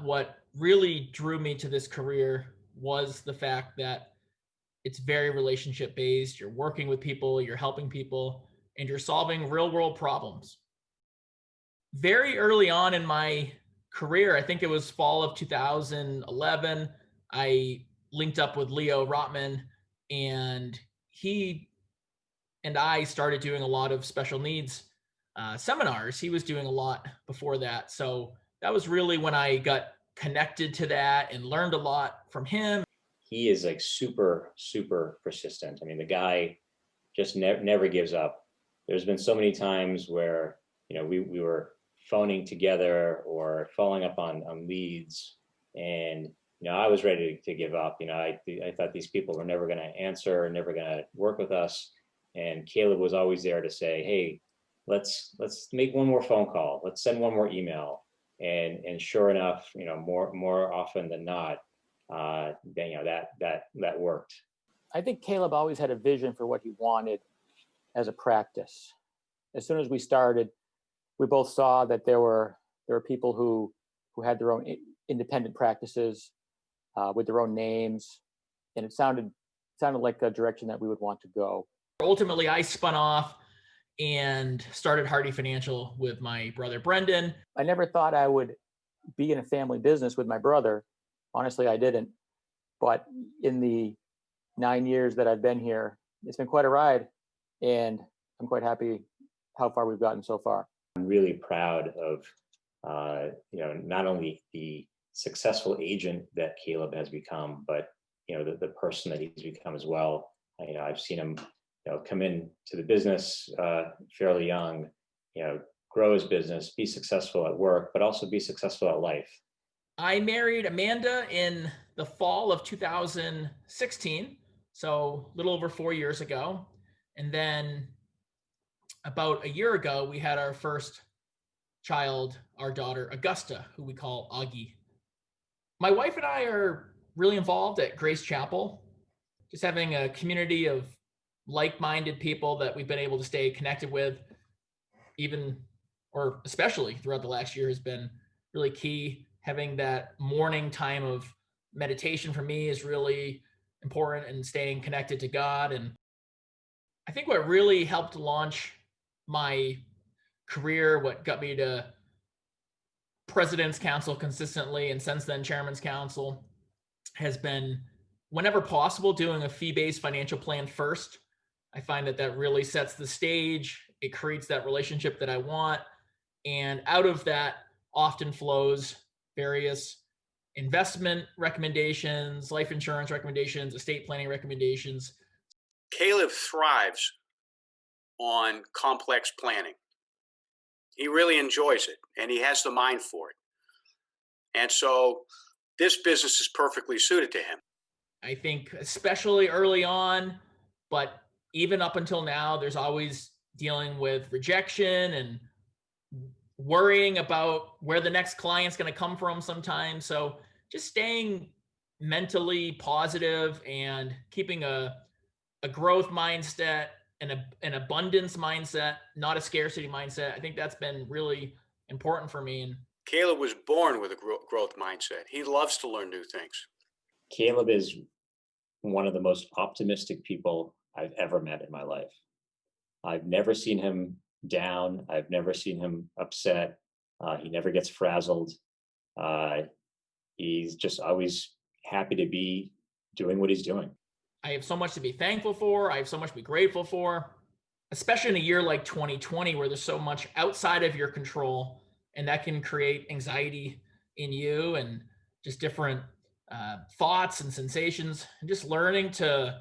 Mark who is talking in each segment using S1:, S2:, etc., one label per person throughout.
S1: What really drew me to this career was the fact that it's very relationship based. You're working with people, you're helping people, and you're solving real world problems. Very early on in my career, I think it was fall of 2011, I linked up with Leo Rotman, and he and I started doing a lot of special needs seminars. He was doing a lot before that. So that was really when I got connected to that and learned a lot from him.
S2: He is like super, super persistent. I mean, the guy just never gives up. There's been so many times where, we were phoning together or following up on leads. And, I was ready to give up. I thought these people were never going to answer, never going to work with us. And Caleb was always there to say, hey, let's make one more phone call. Let's send one more email. And sure enough, more often than not, then, that worked.
S3: I think Caleb always had a vision for what he wanted as a practice. As soon as we started, we both saw that there were people who had their own independent practices with their own names, and it sounded like a direction that we would want to go.
S1: Ultimately, I spun off and started Hardy Financial with my brother Brendan.
S3: I never thought I would be in a family business with my brother. Honestly, I didn't. But in the 9 years that I've been here, it's been quite a ride, and I'm quite happy how far we've gotten so far.
S2: I'm really proud of, not only the successful agent that Caleb has become, but, the person that he's become as well. I've seen him, come in to the business fairly young, grow his business, be successful at work, but also be successful at life.
S1: I married Amanda in the fall of 2016, so a little over 4 years ago. And then about a year ago, we had our first child, our daughter, Augusta, who we call Augie. My wife and I are really involved at Grace Chapel, just having a community of like-minded people that we've been able to stay connected with, especially throughout the last year, has been really key. Having that morning time of meditation for me is really important, and staying connected to God. And I think what really helped launch my career, what got me to President's Council consistently, and since then Chairman's Council, has been, whenever possible, doing a fee-based financial plan first. I find that really sets the stage. It creates that relationship that I want. And out of that often flows various investment recommendations, life insurance recommendations, estate planning recommendations.
S4: Caleb thrives on complex planning. He really enjoys it, and he has the mind for it. And so this business is perfectly suited to him.
S1: I think especially early on, but even up until now, there's always dealing with rejection and worrying about where the next client's going to come from sometimes. So just staying mentally positive and keeping a growth mindset and an abundance mindset, not a scarcity mindset. I think that's been really important for me. And
S4: Caleb was born with a growth mindset. He loves to learn new things.
S2: Caleb is one of the most optimistic people I've ever met in my life. I've never seen him down. I've never seen him upset. He never gets frazzled. He's just always happy to be doing what he's doing.
S1: I have so much to be thankful for. I have so much to be grateful for, especially in a year like 2020, where there's so much outside of your control, and that can create anxiety in you and just different thoughts and sensations. And just learning to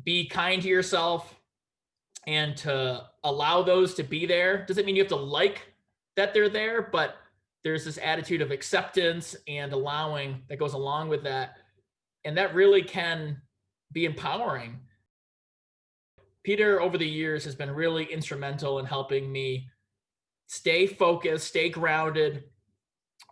S1: be kind to yourself and to allow those to be there. Doesn't mean you have to like that they're there, but there's this attitude of acceptance and allowing that goes along with that. And that really can be empowering. Peter, over the years, has been really instrumental in helping me stay focused, stay grounded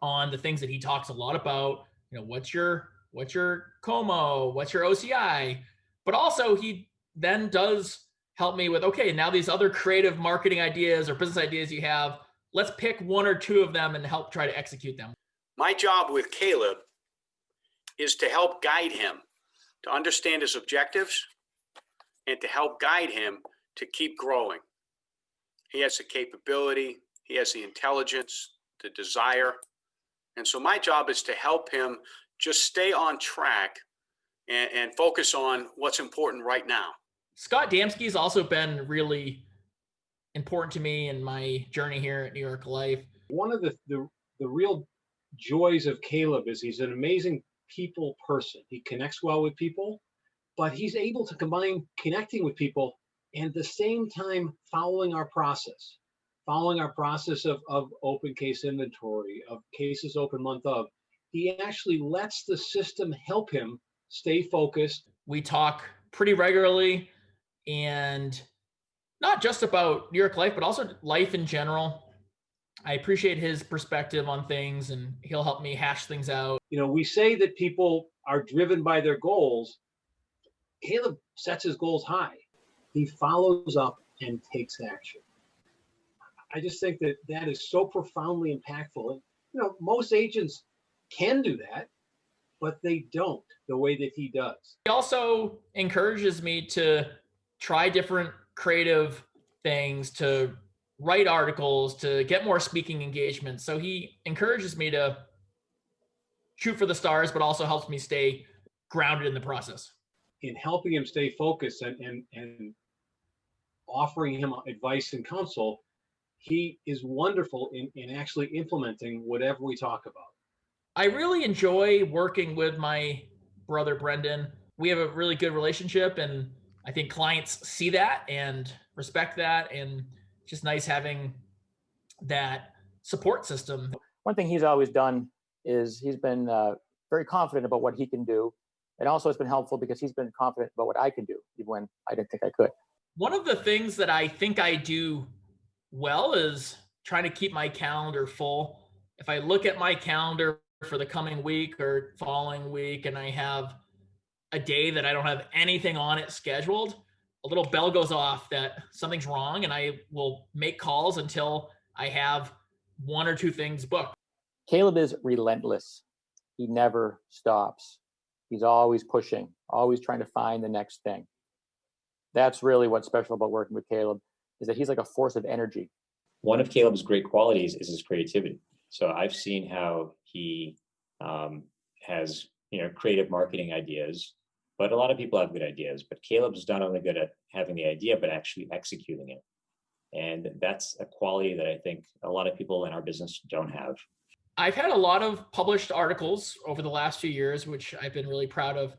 S1: on the things that he talks a lot about. What's your COMO, what's your OCI? But also he then does help me with, okay, now these other creative marketing ideas or business ideas you have, let's pick one or two of them and help try to execute them.
S4: My job with Caleb is to help guide him to understand his objectives and to help guide him to keep growing. He has the capability, he has the intelligence, the desire. And so my job is to help him just stay on track and focus on what's important right now.
S1: Scott Damsky has also been really important to me in my journey here at New York Life.
S5: One of the real joys of Caleb is he's an amazing people person. He connects well with people, but he's able to combine connecting with people and at the same time following our process of open case inventory, of cases open month of. He actually lets the system help him stay focused.
S1: We talk pretty regularly, and not just about New York Life, but also life in general. I appreciate his perspective on things, and he'll help me hash things out.
S5: You know, we say that people are driven by their goals. Caleb sets his goals high. He follows up and takes action. I just think that that is so profoundly impactful. And, you know, most agents can do that, but they don't the way that he does.
S1: He also encourages me to try different creative things, to write articles, to get more speaking engagements. So he encourages me to shoot for the stars, but also helps me stay grounded in the process.
S5: In helping him stay focused and offering him advice and counsel, he is wonderful in actually implementing whatever we talk about.
S1: I really enjoy working with my brother, Brendan. We have a really good relationship, and I think clients see that and respect that. And it's just nice having that support system.
S3: One thing he's always done is he's been very confident about what he can do. And also it's been helpful because he's been confident about what I can do, even when I didn't think I could.
S1: One of the things that I think I do well is trying to keep my calendar full. If I look at my calendar for the coming week or following week, and I have a day that I don't have anything on it scheduled, a little bell goes off that something's wrong, and I will make calls until I have one or two things booked.
S3: Caleb is relentless. He never stops. He's always pushing, always trying to find the next thing. That's really what's special about working with Caleb, is that he's like a force of energy.
S2: One of Caleb's great qualities is his creativity. So I've seen how he has, creative marketing ideas, but a lot of people have good ideas, but Caleb's not only good at having the idea, but actually executing it. And that's a quality that I think a lot of people in our business don't have.
S1: I've had a lot of published articles over the last few years, which I've been really proud of.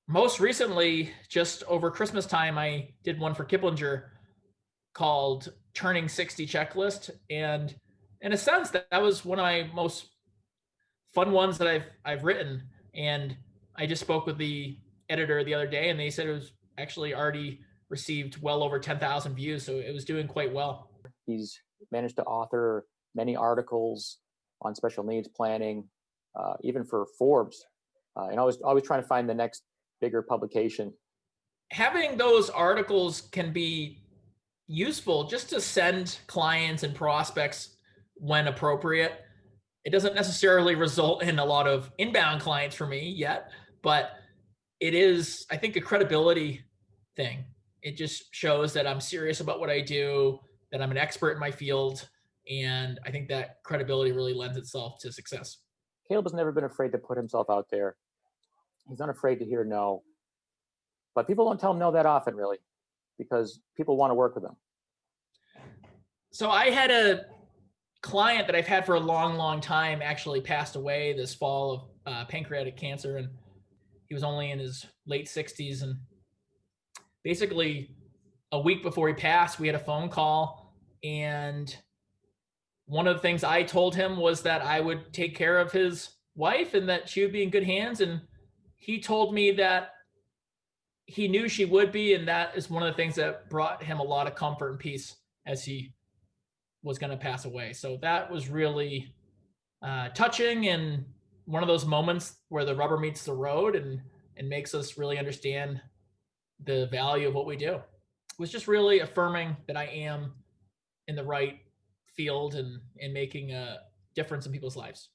S1: Most recently, just over Christmas time, I did one for Kiplinger called Turning 60 Checklist. And in a sense, that was one of my most fun ones that I've written. And I just spoke with the editor the other day, and they said it was actually already received well over 10,000 views. So it was doing quite well.
S3: He's managed to author many articles on special needs planning, even for Forbes, and always trying to find the next bigger publication.
S1: Having those articles can be useful just to send clients and prospects when appropriate. It doesn't necessarily result in a lot of inbound clients for me yet, but it is, I think, a credibility thing. It just shows that I'm serious about what I do, that I'm an expert in my field. And I think that credibility really lends itself to success.
S3: Caleb has never been afraid to put himself out there. He's not afraid to hear no. But people don't tell him no that often, really, because people want to work with him.
S1: So I had a client that I've had for a long, long time actually passed away this fall of pancreatic cancer. And he was only in his late 60s. And basically a week before he passed, we had a phone call, and one of the things I told him was that I would take care of his wife and that she would be in good hands. And he told me that he knew she would be. And that is one of the things that brought him a lot of comfort and peace as he was going to pass away. So that was really touching, and one of those moments where the rubber meets the road and makes us really understand the value of what we do. It was just really affirming that I am in the right field and making a difference in people's lives.